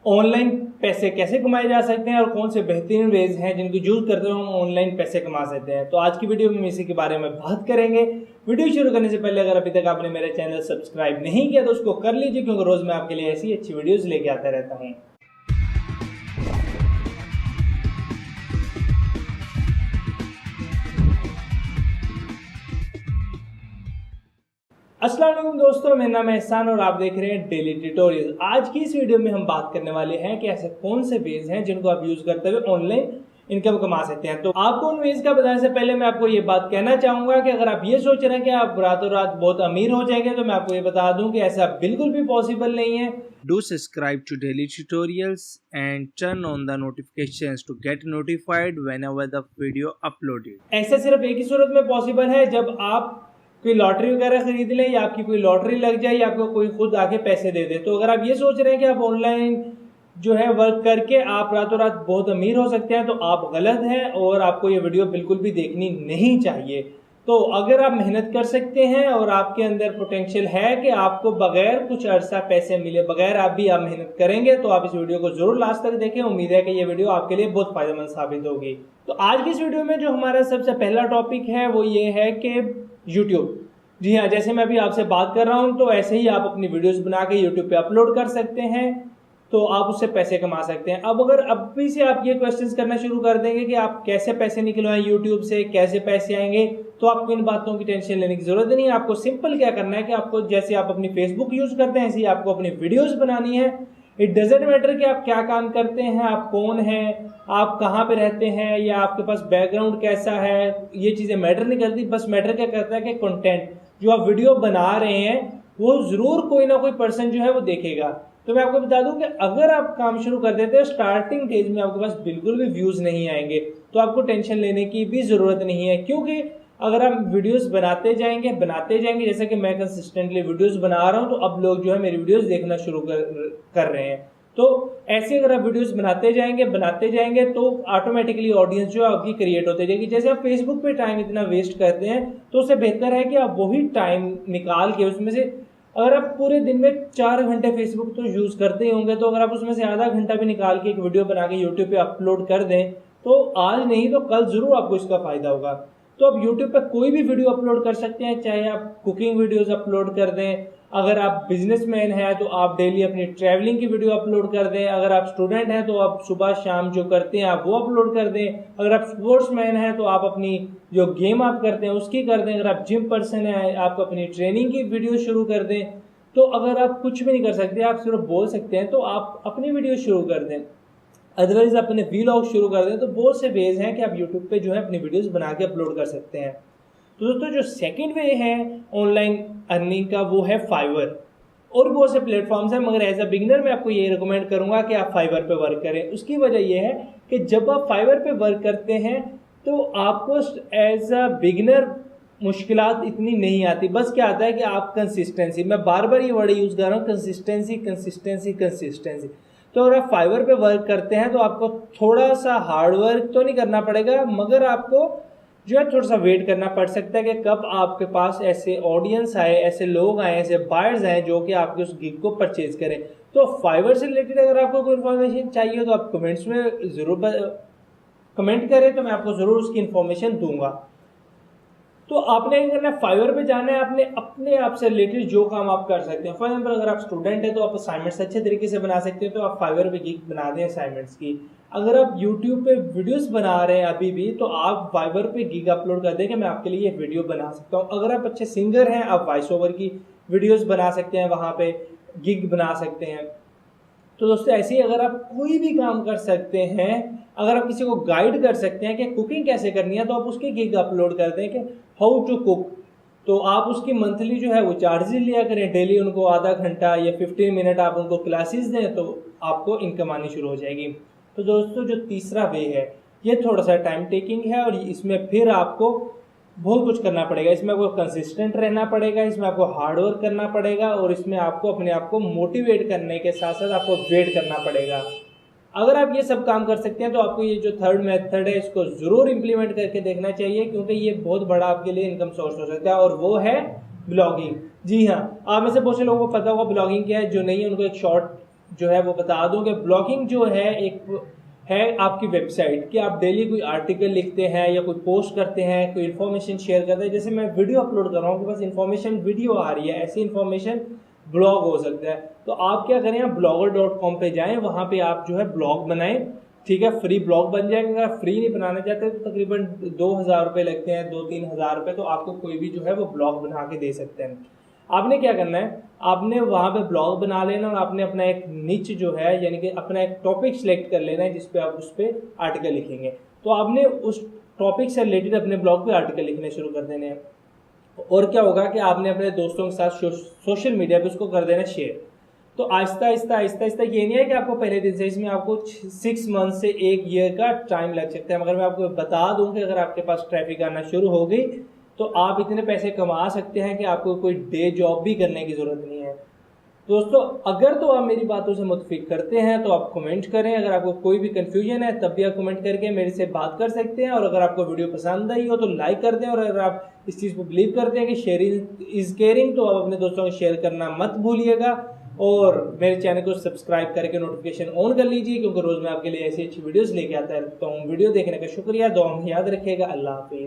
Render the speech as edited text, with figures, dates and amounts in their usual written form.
Online पैसे कैसे कमाए जा सकते हैं और कौन से बेहतरीन वेज हैं जिनको यूज करते हुए हम ऑनलाइन पैसे कमा सकते हैं। तो आज की वीडियो में इसी के बारे में बात करेंगे। वीडियो शुरू करने से पहले अगर अभी तक आपने मेरे चैनल सब्सक्राइब नहीं किया तो उसको कर लीजिए, क्योंकि रोज मैं आपके लिए ऐसी अच्छी वीडियोस लेके आता रहता हूँ। अस्सलाम वालेकुम दोस्तों, मेरा नाम है एहसान और आप देख रहे हैं डेली ट्यूटोरियल। आज की इस वीडियो में हम बात करने वाले हैं कि ऐसे कौन से वेज हैं जिनको आप यूज करते हुए ऑनलाइन इनकम कमा सकते हैं। तो आपको उन वेज का बताने से पहले मैं आपको ये बात कहना चाहूंगा कि अगर आप ये सोच रहे हैं कि आप रातों रात बहुत अमीर हो जाएंगे, तो मैं आपको ये बता दूं कि ऐसा बिल्कुल भी पॉसिबल नहीं है। Do subscribe to Daily Tutorials and turn on the notifications to get notified whenever the video uploaded। ऐसा सिर्फ एक ही सूरत में पॉसिबल है, जब आप कोई लॉटरी वगैरह खरीद लें या आपकी कोई लॉटरी लग जाए या आपको कोई खुद आके पैसे दे दे। तो अगर आप ये सोच रहे हैं कि आप ऑनलाइन जो है वर्क करके आप रातों रात बहुत अमीर हो सकते हैं, तो आप गलत हैं और आपको ये वीडियो बिल्कुल भी देखनी नहीं चाहिए। तो अगर आप मेहनत कर सकते हैं और आपके अंदर पोटेंशियल है कि आपको बगैर कुछ अरसा पैसे मिले, बगैर आप मेहनत करेंगे, तो आप इस वीडियो को जरूर लास्ट तक देखें। उम्मीद है कि ये वीडियो आपके लिए बहुत फायदेमंद साबित होगी। तो आज की इस वीडियो में जो हमारा सबसे पहला टॉपिक है वो ये है कि यूट्यूब। जी हाँ, जैसे मैं अभी आपसे बात कर रहा हूँ तो ऐसे ही आप अपनी वीडियोस बना के यूट्यूब पे अपलोड कर सकते हैं, तो आप उससे पैसे कमा सकते हैं। अब अगर अभी से आप ये क्वेश्चंस करना शुरू कर देंगे कि आप कैसे पैसे निकलवाएं यूट्यूब से, कैसे पैसे आएंगे, तो आपको इन बातों की टेंशन लेने की जरूरत नहीं है। आपको सिंपल क्या करना है कि आपको जैसे आप अपनी फेसबुक यूज करते हैं ऐसे ही आपको अपनी वीडियोस बनानी है। इट डजेंट मैटर कि आप क्या काम करते हैं, आप कौन हैं, आप कहाँ पे रहते हैं या आपके पास बैकग्राउंड कैसा है, ये चीजें मैटर नहीं करती। बस मैटर क्या करता है कि कंटेंट जो आप वीडियो बना रहे हैं वो जरूर कोई ना कोई पर्सन जो है वो देखेगा। तो मैं आपको बता दूं कि अगर आप काम शुरू कर देते हैं स्टार्टिंग डेज में आपके पास बिल्कुल भी व्यूज नहीं आएंगे, तो आपको टेंशन लेने की भी जरूरत नहीं है, क्योंकि अगर आप वीडियोस बनाते जाएंगे जैसे कि मैं कंसिस्टेंटली वीडियोस बना रहा हूं, तो अब लोग जो है मेरी वीडियोस देखना शुरू कर रहे हैं। तो ऐसे अगर आप वीडियोस बनाते जाएंगे तो ऑटोमेटिकली ऑडियंस जो है आपकी क्रिएट होती जाएगी। जैसे आप फेसबुक पे टाइम इतना वेस्ट करते हैं, तो उससे बेहतर है कि आप वही टाइम निकाल के उसमें से, अगर आप पूरे दिन में 4 घंटे फेसबुक तो यूज करते ही होंगे, तो अगर आप उसमें से आधा घंटा भी निकाल के एक वीडियो बना के यूट्यूब पे अपलोड कर दें, तो आज नहीं तो कल जरूर आपको इसका फायदा होगा। तो आप यूट्यूब पे कोई भी वीडियो अपलोड कर सकते हैं, चाहे आप कुकिंग वीडियोस अपलोड कर दें, अगर आप बिजनेसमैन हैं तो आप डेली अपनी ट्रैवलिंग की वीडियो अपलोड कर दें, अगर आप स्टूडेंट हैं तो आप सुबह शाम जो करते हैं आप वो अपलोड कर दें, अगर आप स्पोर्ट्समैन हैं तो आप अपनी जो गेम आप करते हैं उसकी कर दें, अगर आप जिम पर्सन हैं आप अपनी ट्रेनिंग की वीडियो शुरू कर दें। तो अगर आप कुछ भी नहीं कर सकते, आप सिर्फ बोल सकते हैं, तो आप अपनी वीडियो शुरू कर दें, अदरवाइज अपने व्लॉग शुरू कर दें। तो बहुत से वेज हैं कि आप यूट्यूब पे जो है अपनी वीडियोस बना के अपलोड कर सकते हैं। तो दोस्तों जो सेकंड वे है ऑनलाइन अर्निंग का वो है फाइवर। और बहुत से प्लेटफॉर्म्स हैं, मगर एज अ बिगिनर मैं आपको ये रिकमेंड करूंगा कि आप फाइवर पे वर्क करें। उसकी वजह यह है कि जब आप फाइवर पे वर्क करते हैं तो आपको एज अ बिगिनर मुश्किलात इतनी नहीं आती। बस क्या आता है कि आप कंसिस्टेंसी, मैं बार बार ये वर्ड यूज कर रहा हूँ, कंसिस्टेंसी। तो अगर आप फाइवर पे वर्क करते हैं तो आपको थोड़ा सा हार्डवर्क तो नहीं करना पड़ेगा, मगर आपको जो है थोड़ा सा वेट करना पड़ सकता है कि कब आपके पास ऐसे ऑडियंस आए, ऐसे लोग आए, ऐसे बायर्स आए जो कि आपके उस गिग को परचेज करें। तो फाइवर से रिलेटेड अगर आपको कोई इन्फॉर्मेशन चाहिए तो आप कमेंट्स में जरूर कमेंट करें, तो मैं आपको जरूर उसकी इन्फॉर्मेशन दूंगा। तो आपने क्या करना है, फाइवर पे जाना है, आपने अपने आप से रिलेटेड जो काम आप कर सकते हैं। फॉर एग्जाम्पल अगर आप स्टूडेंट है तो आप असाइनमेंट्स अच्छे तरीके से बना सकते हैं, तो आप फाइवर पे गिग बना दें असाइनमेंट्स की। अगर आप यूट्यूब पे वीडियोस बना रहे हैं अभी भी, तो आप फाइवर पे गिग अपलोड कर दें कि मैं आपके लिए ये वीडियो बना सकता हूँ। अगर आप अच्छे सिंगर हैं आप वॉइस ओवर की वीडियोस बना सकते हैं, वहाँ पे गिग बना सकते हैं। तो दोस्तों ऐसे ही अगर आप कोई भी काम कर सकते हैं, अगर आप किसी को गाइड कर सकते हैं कि कुकिंग कैसे करनी है, तो आप उसकी गिग अपलोड कर दें कि हाउ टू कुक। तो आप उसकी मंथली जो है वो चार्जेस लिया करें, डेली उनको आधा घंटा या 15 मिनट आप उनको क्लासेस दें, तो आपको इनकम आनी शुरू हो जाएगी। तो दोस्तों जो तीसरा वे है ये थोड़ा सा टाइम टेकिंग है और इसमें फिर आपको बहुत कुछ करना पड़ेगा। इसमें आपको कंसिस्टेंट रहना पड़ेगा, इसमें आपको हार्डवर्क करना पड़ेगा और इसमें आपको अपने आप को मोटिवेट करने के साथ साथ आपको वेट करना पड़ेगा। अगर आप ये सब काम कर सकते हैं तो आपको ये जो थर्ड मेथड है इसको जरूर इंप्लीमेंट करके देखना चाहिए, क्योंकि ये बहुत बड़ा आपके लिए इनकम सोर्स हो सकता है, और वो है ब्लॉगिंग। जी हाँ, आप में से बहुत से लोगों को पता होगा ब्लॉगिंग क्या है, जो नहीं है उनको एक शॉर्ट जो है वो बता दूं कि ब्लॉगिंग जो है एक है आपकी वेबसाइट कि आप डेली कोई आर्टिकल लिखते हैं या कोई पोस्ट करते हैं, कोई इन्फॉर्मेशन शेयर करते हैं। जैसे मैं वीडियो अपलोड कर रहा हूँ कि बस इन्फॉर्मेशन वीडियो आ रही है, ऐसी इन्फॉर्मेशन ब्लॉग हो सकता है। तो आप क्या करें, आप blogger.com पे जाएं, वहाँ पे आप जो है ब्लॉग बनाएं, ठीक है, फ्री ब्लॉग बन जाएगा। अगर फ्री नहीं बनाना चाहते तो तकरीबन 2,000 रुपये लगते हैं, 2-3 हज़ार रुपये, तो आपको कोई भी जो है वो ब्लॉग बना के दे सकते हैं। आपने क्या करना है, आपने वहाँ पे ब्लॉग बना लेना और आपने अपना एक निच जो है यानी कि अपना एक टॉपिक सेलेक्ट कर लेना है जिसपे आप उस पर आर्टिकल लिखेंगे। तो आपने उस टॉपिक से रिलेटेड अपने ब्लॉग पे आर्टिकल लिखने शुरू कर देने हैं। और क्या होगा कि आपने अपने दोस्तों के साथ सोशल मीडिया पे उसको कर देना शेयर। तो आहिस्ता आहिस्ता आहिस्ता आहिस्ता, ये नहीं है कि आपको पहले दिन से, इसमें आपको 6 मंथ से 1 ईयर का टाइम लग सकता है। मगर मैं आपको बता दूं कि अगर आपके पास ट्रैफिक आना शुरू हो गई तो आप इतने पैसे कमा सकते हैं कि आपको कोई डे जॉब भी करने की ज़रूरत नहीं है। दोस्तों, अगर तो आप मेरी बातों से मुतफिक करते हैं तो आप कमेंट करें। अगर आपको कोई भी कंफ्यूजन है तब भी आप कमेंट करके मेरे से बात कर सकते हैं। और अगर आपको वीडियो पसंद आई हो तो लाइक कर दें। और अगर आप इस चीज़ को बिलीव करते हैं कि शेयरिंग इज़ केयरिंग, तो आप अपने दोस्तों को शेयर करना मत भूलिएगा। और मेरे चैनल को सब्सक्राइब करके नोटिफिकेशन ऑन कर लीजिए, क्योंकि रोज़ मैं आपके लिए ऐसी अच्छी वीडियोज़ लेके आता रहता हूँ। वीडियो देखने का शुक्रिया, दुआ में याद रखिएगा। अल्लाह हाफिज़।